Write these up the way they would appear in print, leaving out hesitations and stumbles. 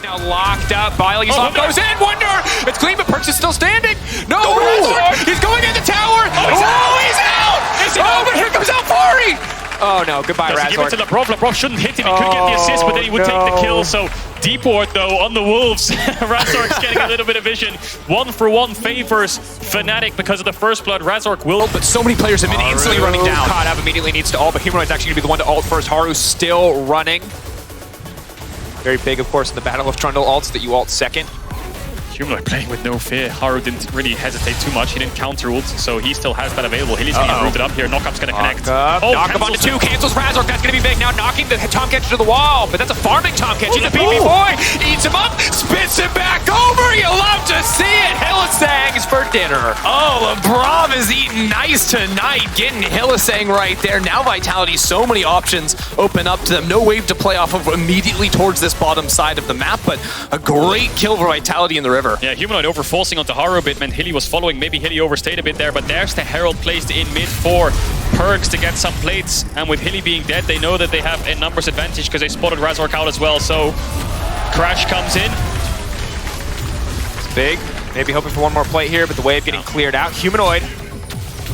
Now locked up. Biley's goes in. Wonder. It's clean, but Perks is still standing. No. He's going in the tower. Oh, he's out. But here comes Alfari. Oh no, goodbye, Razork. Give it to Labrov. Labrov shouldn't hit him. He could get the assist, but then he would take the kill. So Deport though on the Wolves. Razork's getting a little bit of vision. 1-for-1 favors Fnatic because of the first blood. Razork will. But so many players have been instantly running down. Caught up immediately needs to ult, but Humanoid's actually going to be the one to ult first. Haru's still running. Very big, of course, in the Battle of Trundle ults that you ult second. Humanoid playing with no fear. Haru didn't really hesitate too much. He didn't counter ult, so he still has that available. Hilly's being rooted up here. Knockup's going to connect. Knock up onto two. Cancels Razork. That's going to be big. Now knocking the Tomcatcher to the wall. But that's a farming Tomcatcher. He's a BB boy. Eats him up. Spits him back over. You love to see it. Hylissang's for dinner. Oh, Labrov is eating nice tonight. Getting Hylissang right there. Now Vitality, so many options open up to them. No wave to play off of immediately towards this bottom side of the map, but a great kill for Vitality in the river. Yeah, Humanoid over-forcing onto Haru a bit meant Hilly was following. Maybe Hilly overstayed a bit there, but there's the Herald placed in mid for Perks to get some plates. And with Hilly being dead, they know that they have a numbers advantage because they spotted Razork out as well. So Crash comes in. It's big. Maybe hoping for one more plate here, but the wave getting cleared out. Humanoid.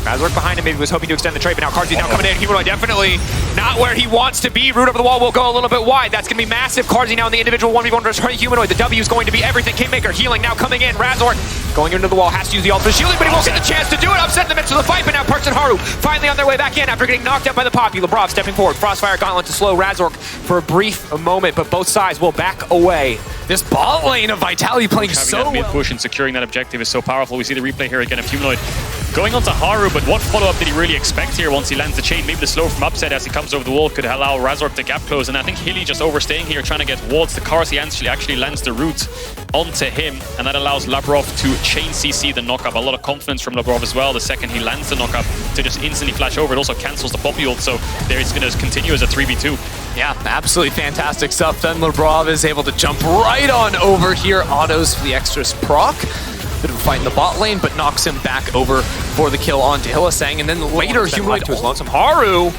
Razork behind him, maybe was hoping to extend the trade, but now Carzzy's now coming in. Humanoid definitely not where he wants to be. Root over the wall will go a little bit wide. That's going to be massive. Carzzy now in the individual 1v1 versus Humanoid. The W is going to be everything. Kingmaker healing now coming in. Razork going into the wall, has to use the ult for shielding, but he won't get the chance to do it. Upset in the midst of the fight, but now Perks and Haru finally on their way back in after getting knocked out by the Poppy. Labrov stepping forward. Frostfire Gauntlet to slow Razork for a brief moment, but both sides will back away. This bot lane of Vitality playing so well. Mid push and securing that objective is so powerful. We see the replay here again of Humanoid going onto Haru, but what follow-up did he really expect here once he lands the chain? Maybe the slow from Upset as he comes over the wall could allow Razork to gap close, and I think Hilly just overstaying here, trying to get wards. The Carzzy actually lands the root onto him, and that allows Labrov to chain CC the knockup. A lot of confidence from Labrov as well. The second he lands the knockup to just instantly flash over. It also cancels the Poppy ult, so there it's going to continue as a 3v2. Yeah, absolutely fantastic stuff. Then Labrov is able to jump right on over here. Autos for the extras proc. Bit of a fight in the bot lane, but knocks him back over for the kill onto Hylissang. And then later, Humanoid to his lonesome. Haru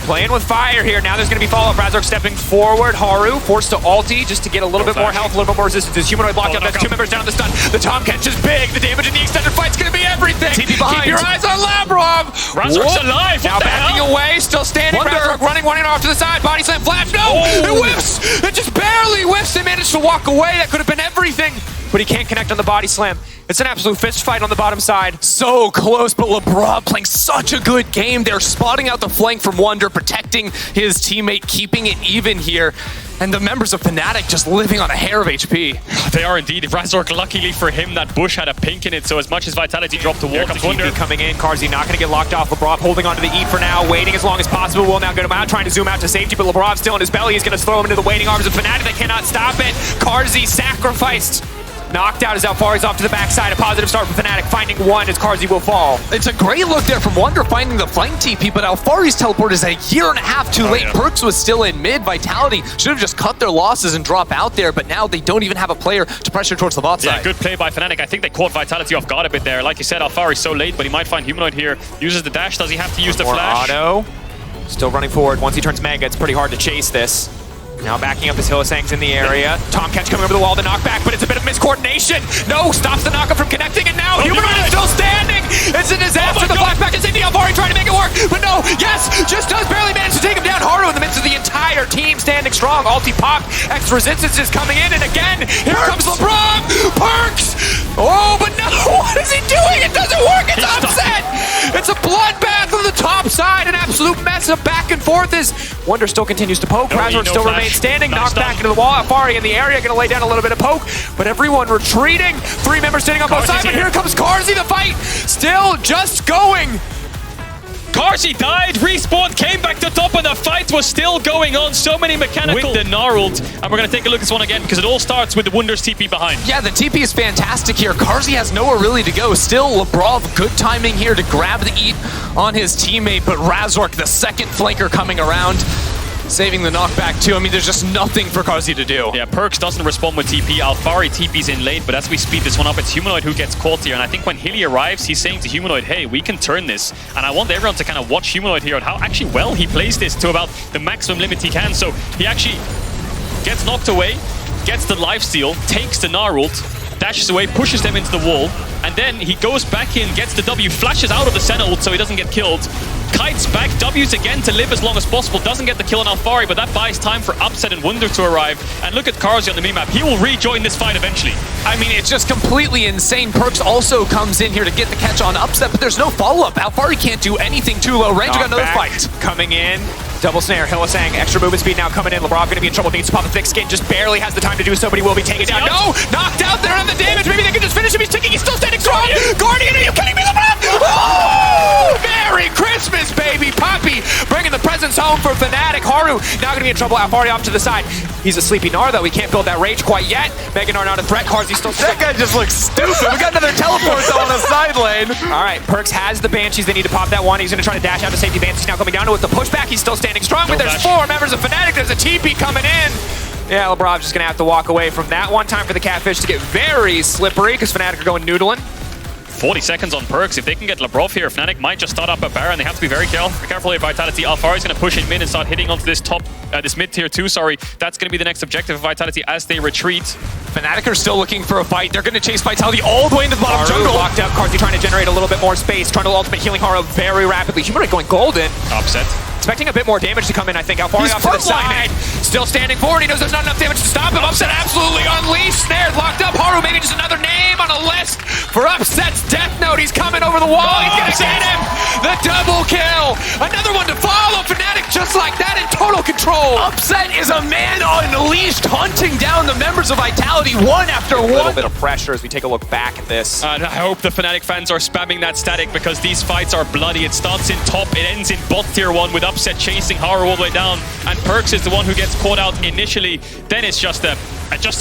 playing with fire here. Now there's going to be follow-up. Razork stepping forward. Haru forced to ulti just to get a little bit more health, a little bit more resistance. As Humanoid locked up. That's two members down the stun. The Tomcatch is big. The damage in the extended fight's going to be everything. TP behind. Keep your eyes on Labrov. Razork's alive. Now backing away, still standing. Razork running off to the side. Body slam flash. No! It whiffs! It just barely whiffs. They managed to walk away. That could have been everything. But he can't connect on the body slam. It's an absolute fist fight on the bottom side. So close, but Labrov playing such a good game. They're spotting out the flank from Wonder, protecting his teammate, keeping it even here. And the members of Fnatic just living on a hair of HP. They are indeed. Razork, luckily for him, that bush had a pink in it, so as much as Vitality dropped the wall, comes Wonder coming in. Carzzy not going to get locked off. Labrov holding onto the E for now, waiting as long as possible. Will now get him out, trying to zoom out to safety, but Labrov still in his belly. He's going to throw him into the waiting arms of Fnatic. They cannot stop it. Carzzy sacrificed. Knocked out as Alfari's off to the backside. A positive start for Fnatic, finding one as Carzzy will fall. It's a great look there from Wonder finding the flank TP, but Alfari's teleport is a year and a half too late. Yeah. Perks was still in mid. Vitality should have just cut their losses and drop out there, but now they don't even have a player to pressure towards the bot side. Yeah, good play by Fnatic. I think they caught Vitality off guard a bit there. Like you said, Alfari's so late, but he might find Humanoid here. Uses the dash. Does he have to use the flash? Auto. Still running forward. Once he turns Mega, it's pretty hard to chase this. Now backing up as Hylissang's in the area. Tomcatch coming over the wall, the knockback, but it's a bit of miscoordination. No, stops the knockup from connecting, and now Humanoid is still standing. It's a disaster. The flashback is in the Alfari trying to make it work, but no, yes, just does barely manage to take him down. Haru in the midst of the entire team standing strong. Ulti pop, extra resistance is coming in, and again, here comes Labrov. Perks! Oh, but no, what is he doing? It doesn't work, it's Upset! It's a bloodbath on the top side, an absolute mess of back and forth as Wonder still continues to poke. Razork still remains standing, knocked back into the wall. Alfari in the area, gonna lay down a little bit of poke, but everyone retreating. Three members standing on both sides, but here comes Carzzy. The fight still just going. Carzzy died, respawned, came back to top, and the fight was still going on. So many mechanical with the Gnarled. And we're going to take a look at this one again, because it all starts with the Wunder's TP behind. Yeah, the TP is fantastic here. Carzzy has nowhere really to go. Still, Labrov, good timing here to grab the eat on his teammate, but Razork, the second flanker coming around, saving the knockback too. I mean, there's just nothing for Carzzy to do. Yeah, Perks doesn't respond with TP. Alfari TP's in late, but as we speed this one up, it's Humanoid who gets caught here. And I think when Hilly arrives, he's saying to Humanoid, hey, we can turn this. And I want everyone to kind of watch Humanoid here and how actually well he plays this to about the maximum limit he can. So he actually gets knocked away, gets the lifesteal, takes the Gnar ult, dashes away, pushes them into the wall, and then he goes back in, gets the W, flashes out of the Senna ult so he doesn't get killed, kites back, W's again to live as long as possible, doesn't get the kill on Alphari, but that buys time for Upset and Wunder to arrive. And look at Carzzy on the minimap, he will rejoin this fight eventually. I mean, it's just completely insane. Perkz also comes in here to get the catch on Upset, but there's no follow-up. Alphari can't do anything too low range. Got another fight. Coming in. Double snare, Hylissang, extra movement speed now coming in. Labrov gonna be in trouble, needs to pop a thick skin, just barely has the time to do so, but he will be taken down. No! Knocked out there on the damage, maybe they can just finish him, he's ticking, he's still standing strong! Guardian, are you kidding me, Labrov? Oh! Merry Christmas, baby! Poppy bringing the presents home for Fnatic. Haru now gonna be in trouble, Alphari off to the side. He's a sleepy Gnar though, he can't build that rage quite yet. Mega Gnar not a threat, Carzzy still stuck. That guy just looks stupid. We got another teleport on the side lane. Alright, Perkz has the Banshees, they need to pop that one. He's gonna try to dash out to safety. Banshees now coming down to it, the pushback, he's still standing strong, but there's 4 members of Fnatic, there's a TP coming in. Yeah, Labrov's just gonna have to walk away from that one. Time for the Catfish to get very slippery, because Fnatic are going noodling. 40 seconds on Perkz. If they can get Labrov here, Fnatic might just start up a Baron. They have to be very careful here. Vitality. Alphari's going to push in mid and start hitting onto this this mid tier 2, sorry. That's going to be the next objective of Vitality as they retreat. Fnatic are still looking for a fight. They're going to chase Vitality all the way into the bottom jungle. Locked up. Carzzy trying to generate a little bit more space. Trying to ultimate healing Haru very rapidly. Humanoid going golden. Upset. Expecting a bit more damage to come in, I think. Alphari off to the side. Still standing forward. He knows there's not enough damage to stop him. Upset absolutely unleashed. Snared, locked up. Haru, maybe just another name on a list for Upset's death note. He's coming over the wall. He's going to get him. The double kill. Another one to follow. Fnatic just like that in total control. Upset is a man unleashed, hunting down the members of Vitality one after one. A little bit of pressure as we take a look back at this. And I hope the Fnatic fans are spamming that static because these fights are bloody. It starts in top, it ends in bot tier 1 with Upset chasing Haru all the way down, and Perkz is the one who gets caught out initially. Then it's just a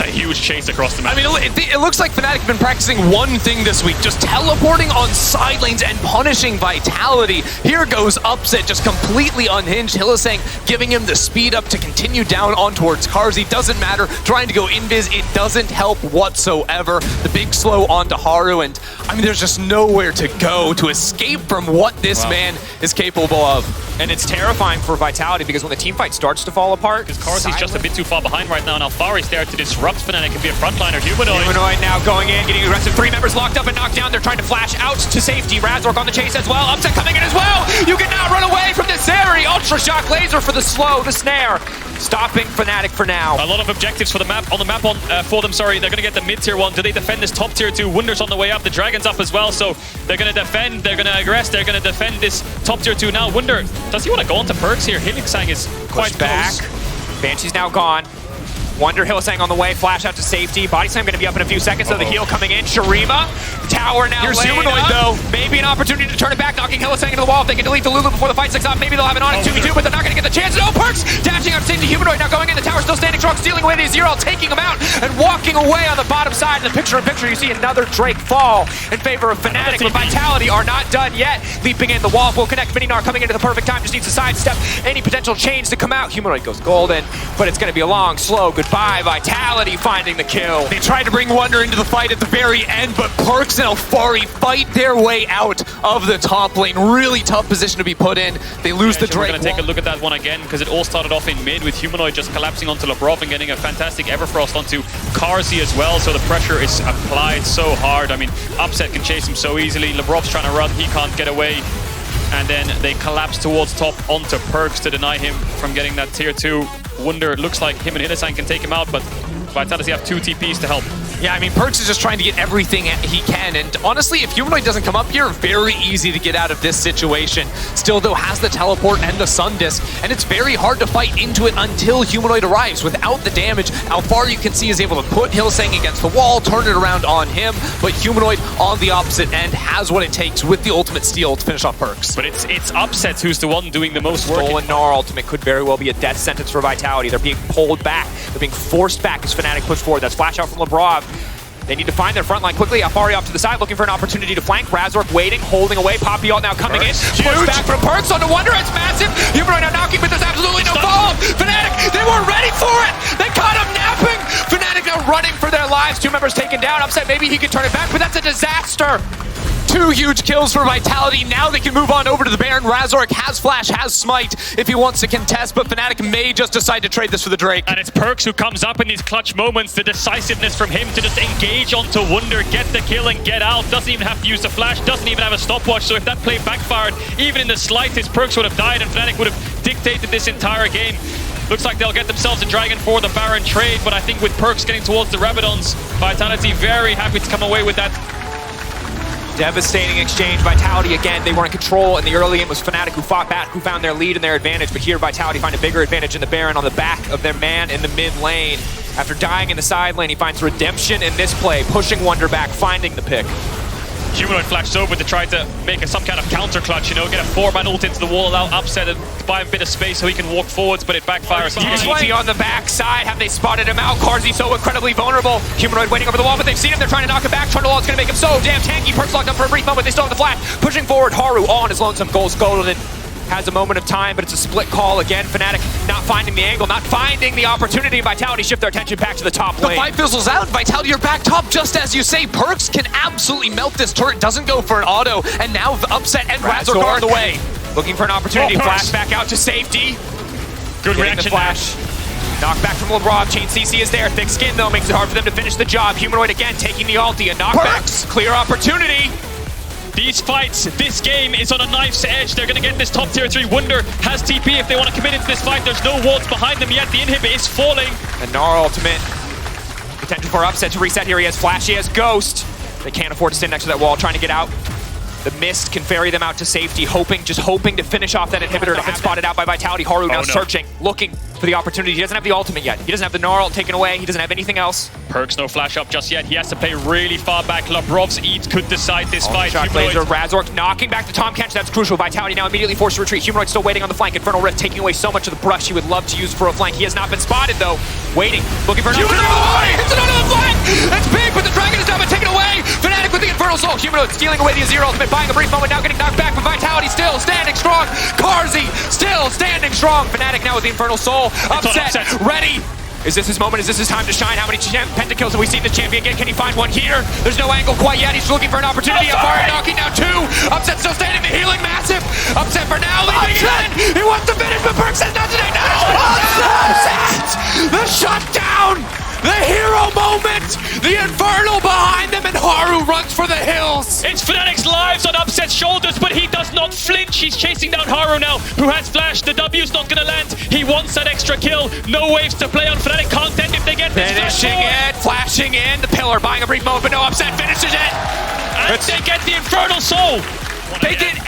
huge chase across the map. I mean, it looks like Fnatic have been practicing one thing this week, just teleporting on side lanes and punishing Vitality. Here goes Upset, just completely unhinged. Hylissang giving him the speed up to continue down on towards Carzzy. Doesn't matter. Trying to go invis, it doesn't help whatsoever. The big slow onto Haru, and I mean, there's just nowhere to go to escape from what this man is capable of. And it's terrifying for Vitality because when the team fight starts to fall apart, because Carzzy's just a bit too far behind right now, and Alphari's there to disrupt Fnatic and be a frontliner. Humanoid now going in, getting aggressive. 3 members locked up and knocked down. They're trying to flash out to safety. Razork on the chase as well. Upset coming in as well. You cannot run away from this area. Ultra Shock Laser for the slow, the snare. Stopping Fnatic for now. A lot of objectives for the map for them. Sorry, they're going to get the mid tier 1. Do they defend this top tier 2? Wunder's on the way up. The Dragon's up as well. So they're going to defend. They're going to aggress. They're going to defend this top tier 2 now. Wunder, does he want to go onto Perkz here? Hylissang is quite back. Close. Banshee's now gone. Wunder, Hylissang on the way, flash out to safety. Body slam gonna be up in a few seconds, so the heal coming in. Shurima, tower now Here's laying Humanoid up. though. Maybe an opportunity to turn it back, knocking Hylissang into the wall. If they can delete the Lulu before the fight sticks off, maybe they'll have an Onyx 2v2, but they're not gonna get the chance. No, Perkz dashing out to safety. Humanoid now going in, the tower still standing strong, stealing away the Zero, taking him out, and walking away on the bottom side. In the picture-in-picture, you see another Drake fall in favor of Fnatic, but Vitality are not done yet. Leaping in, the wall will connect. Mini-Gnar coming into the perfect time, just needs to sidestep any potential chains to come out. Humanoid goes golden, but it's gonna be a long, slow goodbye. Vitality finding the kill. They tried to bring Wunder into the fight at the very end, but Perkz and Alphari fight their way out of the top lane. Really tough position to be put in. They lose the Drake. We're going to take a look at that one again, because it all started off in mid with Humanoid just collapsing onto Labrov and getting a fantastic Everfrost onto Carzzy as well, so the pressure is applied so hard. I mean, Upset can chase him so easily. Labrov's trying to run, he can't get away. And then they collapse towards top onto Perkz to deny him from getting that tier 2. Wunder, looks like him and Hylissang can take him out, but Vitality have 2 TPs to help. Yeah, I mean, Perkz is just trying to get everything he can, and honestly, if Humanoid doesn't come up here, very easy to get out of this situation. Still, though, has the teleport and the Sun Disc, and it's very hard to fight into it until Humanoid arrives. Without the damage, Alphari, you can see, is able to put Hylissang against the wall, turn it around on him, but Humanoid on the opposite end has what it takes with the ultimate steal to finish off Perkz. But it's Upset who's the one doing the most work. Stolen Gnar ultimate could very well be a death sentence for Vitality. They're being pulled back. They're being forced back as Fnatic push forward. That's flash out from Labrov. They need to find their front line quickly. Alphari off to the side, looking for an opportunity to flank. Razork waiting, holding away. Poppy ult now coming in. Push back from Perkz onto Wunder. It's massive. Humanoid now knocking, but there's absolutely no follow-up. Fnatic, they weren't ready for it. They caught him napping. Fnatic now running for their lives. 2 members taken down. Upset, maybe he can turn it back, but that's a disaster. 2 2 huge kills for Vitality. Now they can move on over to the Baron. Razork has Flash, has Smite if he wants to contest, but Fnatic may just decide to trade this for the Drake. And it's Perkz who comes up in these clutch moments, the decisiveness from him to just engage onto Wunder, get the kill and get out. Doesn't even have to use the Flash, doesn't even have a stopwatch. So if that play backfired, even in the slightest, Perkz would have died and Fnatic would have dictated this entire game. Looks like they'll get themselves a Dragon for the Baron trade, but I think with Perkz getting towards the Rabadons, Vitality very happy to come away with that. Devastating exchange. Vitality again, they were in control in the early game. It was Fnatic who fought back, who found their lead and their advantage, but here Vitality find a bigger advantage in the Baron on the back of their man in the mid lane. After dying in the side lane, he finds redemption in this play, pushing Wunder back, finding the pick. Humanoid flashes over to try to make some kind of counter clutch, you know, get a 4-man ult into the wall, allow Upset and buy him a bit of space so he can walk forwards, but it backfires. Easy on the backside. Have they spotted him out? Carzzy so incredibly vulnerable. Humanoid waiting over the wall, but they've seen him. They're trying to knock him back. Trundle is going to make him so damn tanky. Perkz locked up for a brief moment. They still have the flash. Pushing forward. Haru on his lonesome goals. Golden has a moment of time, but it's a split call again. Fnatic not finding the angle, not finding the opportunity. Vitality shift their attention back to the top lane. The fight fizzles out. Vitality are back top, just as you say. Perkz can absolutely melt this turret. Doesn't go for an auto, and now Upset and Razork are on the way. Looking for an opportunity. Flash back out to safety. Good reaction. The flash. Knockback from LeBron. Chain CC is there. Thick skin, though, makes it hard for them to finish the job. Humanoid again taking the ulti. A knockback. Clear opportunity. These fights, this game is on a knife's edge. They're going to get this top tier 3. Wunder has TP if they want to commit into this fight. There's no wards behind them yet. The inhibit is falling. And Gnar ultimate. Potential for Upset to reset here. He has Flash, he has Ghost. They can't afford to stand next to that wall, trying to get out. The mist can ferry them out to safety, just hoping to finish off that inhibitor to have spotted out by Vitality. Haru now searching, looking for the opportunity. He doesn't have the ultimate yet. He doesn't have the Gnar ult taken away. He doesn't have anything else. Perkz no flash up just yet. He has to play really far back. Labrov's Eat could decide this fight. Laser, Razork knocking back the Tom Catch. That's crucial. Vitality now immediately forced to retreat. Humanoid still waiting on the flank. Infernal Rift taking away so much of the brush he would love to use for a flank. He has not been spotted though. Waiting, looking for an opportunity. It's another flank! That's big, but the Dragon has now been taken away. Fnatic with the Infernal Soul. Humanoid stealing away the Azir ultimate, buying a brief moment, now getting knocked back, but Vitality still standing strong. Carzzy still standing strong. Fnatic now with the Infernal Soul. Upset, ready. Is this his moment? Is this his time to shine? How many pentakills have we seen this champion get? Can he find one here? There's no angle quite yet. He's looking for an opportunity. Afari knocking down 2. Upset still standing. The healing massive. Upset for now. Leaving it in. He wants to finish, but Perkz says not today. No! Upset! The shutdown! The hero moment! The Infernal behind them, and Haru runs for the hills! It's Fnatic's lives on Upset's shoulders, but he does not flinch. He's chasing down Haru now, who has flash. The W's not gonna land. He wants that extra kill. No waves to play on. Fnatic can't end if they get this. Finishing it, flashing in. The pillar buying a brief moment, but no, Upset finishes it! And they get the Infernal Soul! They did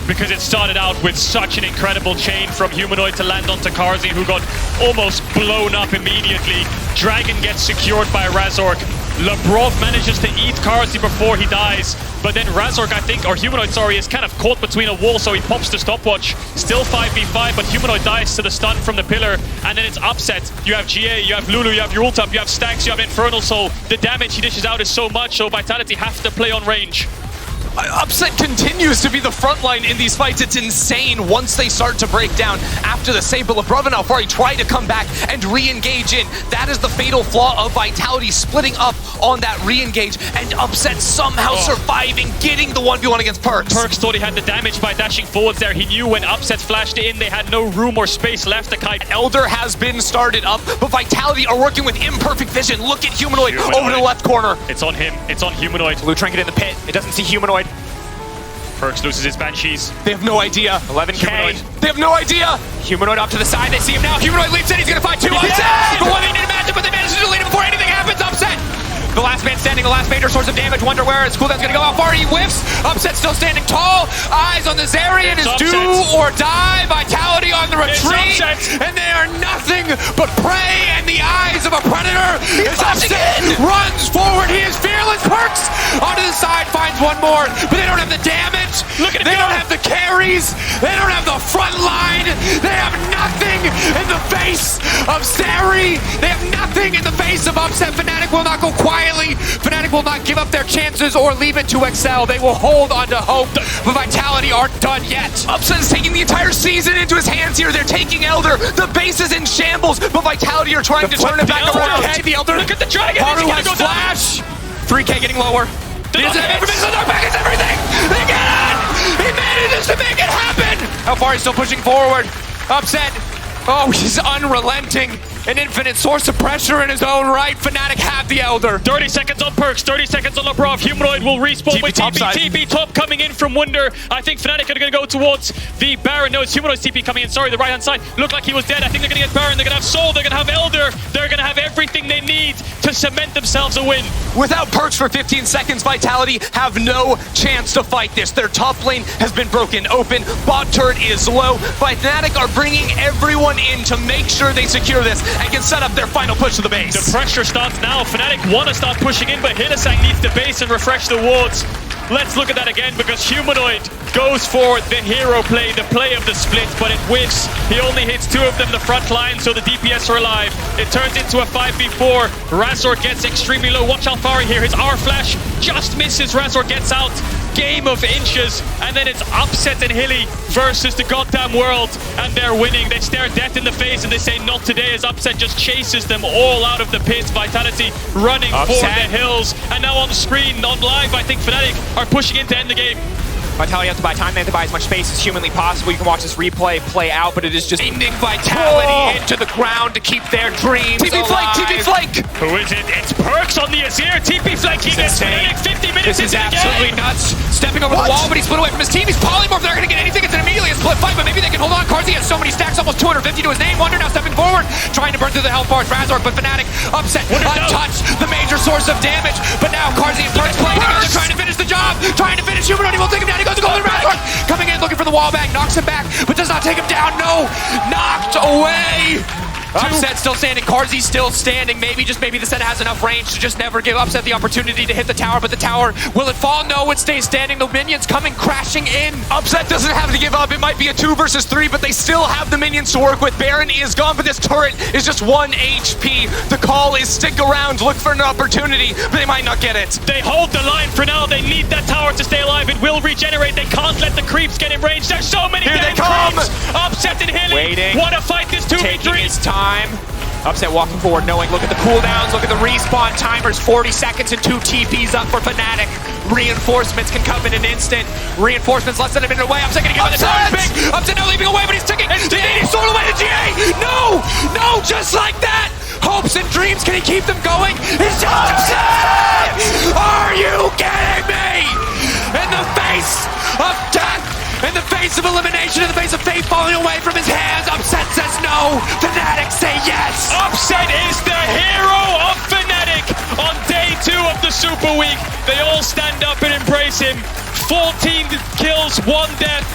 because it started out with such an incredible chain from Humanoid to land onto Carzzy, who got almost blown up immediately. Dragon gets secured by Razork. Labrov manages to eat Carzzy before he dies, but then Razork, I think, or Humanoid, sorry, is kind of caught between a wall, so he pops the stopwatch. Still 5v5, but Humanoid dies to the stun from the pillar, and then it's Upset. You have GA, you have Lulu, you have your ult up, you have Stacks, you have Infernal Soul. The damage he dishes out is so much, so Vitality have to play on range. Upset continues to be the front line in these fights. It's insane once they start to break down after the save. But Labrov and Alfari try to come back and re-engage in. That is the fatal flaw of Vitality, splitting up on that re-engage, and Upset somehow surviving, getting the 1v1 against Perkz. Perkz thought he had the damage by dashing forwards there. He knew when Upset flashed in, they had no room or space left to kite. Elder has been started up, but Vitality are working with imperfect vision. Look at Humanoid over to the left corner. It's on him. It's on Humanoid. Blue Trinket in the pit. It doesn't see Humanoid. Perkz loses his Banshees. They have no idea. 11K. Humanoid. They have no idea. Humanoid up to the side. They see him now. Humanoid leaps in. He's going to find 2 Upset. But one they need to match it, but they manage to delete him before anything happens. Upset. The last man standing, the last major source of damage. Wonder where his cooldown's going to go. How far he whiffs. Upset still standing tall. Eyes on the Zarian is do or die. Vitality on the retreat. And they are nothing but prey in the eyes of a predator. Upset runs forward. He is fearless. Perkz onto the side, finds one more. But they don't have the damage. Look at it. They don't have the carries. They don't have the front line. They have nothing in the face of Zari. They have nothing in the face of Upset. Fnatic will not go quietly. Fnatic will not give up their chances or leave it to excel. They will hold on to hope, but Vitality aren't done yet. Upset is taking the entire season into his hands here. They're taking Elder. The base is in shambles, but Vitality are trying to turn it back around. The Elder. Look at the Dragon. Haru has flash. 3K getting lower. He doesn't have information on their back, it's everything! They get it! He manages to make it happen! How far he's still pushing forward. Upset. Oh, he's unrelenting. An infinite source of pressure in his own right. Fnatic have the Elder. 30 seconds on Perks, 30 seconds on Labrov. Humanoid will respawn with TP. TP top coming in from Wunder. I think Fnatic are going to go towards the Baron. No, it's Humanoid's TP coming in. Sorry, the right-hand side. Looked like he was dead. I think they're going to get Baron. They're going to have Soul. They're going to have Elder. They're going to have everything they need to cement themselves a win. Without Perks for 15 seconds, Vitality have no chance to fight this. Their top lane has been broken open. Bot turret is low. Fnatic are bringing everyone in to make sure they secure this and can set up their final push to the base. The pressure starts now. Fnatic want to start pushing in, but Hylissang needs the base and refresh the wards. Let's look at that again, because Humanoid goes for the hero play, the play of the split, but it whiffs. He only hits 2 of them the front line, so the DPS are alive. It turns into a 5v4. Razor gets extremely low. Watch Alfari here. His R flash just misses. Razor gets out. Game of inches, and then it's Upset and Hilly versus the goddamn world, and they're winning. They stare death in the face and they say not today, as Upset just chases them all out of the pits. Vitality running for the hills, and now on the screen, on live, I think Fnatic are pushing in to end the game. Vitality have to buy time, they have to buy as much space as humanly possible. You can watch this replay play out, but it is just ending Vitality into the ground to keep their dreams TP alive. flank, TP flank! Who is it? It's Perks on the Azir. TP flank, he gets Fnatic 50 minutes This is into the absolutely game. nuts. Stepping over the wall, but he's split away from his team. He's polymorph. They're going to get anything. It's an immediately a split fight, but maybe they can hold on. Carzzy has so many stacks, almost 250 to his name. Wunder now stepping forward, trying to burn through the health bars. Razork, but Fnatic Upset, untouched, the major source of damage. But now Carzzy and Perks playing together, trying to finish the job, trying to finish Humanoid. He won't take him down. He goes to Golden Razork, coming in, looking for the wall bang, knocks him back, but does not take him down. No, knocked away. Upset still standing, Carzzy still standing. Maybe, just maybe the set has enough range to just never give Upset the opportunity to hit the tower, but the tower, will it fall? No, it stays standing. The minions coming crashing in. Upset doesn't have to give up. It might be a 2 versus 3, but they still have the minions to work with. Baron is gone, but this turret is just 1 HP. The call is stick around, look for an opportunity, but they might not get it. They hold the line for now. They need that tower to stay alive. It will regenerate. They can't let the creeps get in range. There's so many Here they damn come. creeps. Upset and Hilly Waiting. want to fight this 2v3. Taking his time. Upset walking forward, knowing, look at the cooldowns, look at the respawn timers, 40 seconds and 2 TPs up for Fnatic. Reinforcements can come in an instant. Reinforcements less than a minute away. Upset gonna give him the time big. Upset now leaving away, but he's ticking. He's sold away to GA. No, no, just like that. Hopes and dreams, can he keep them going? It's just Upset! Are you kidding me? In the face of death, in the face of elimination, in the face of fate falling away from his hands, Upset says no. Fnatic say yes. Upset is the hero of Fnatic on day 2 of the Super Week. They all stand up and embrace him. 14 kills, 1 death.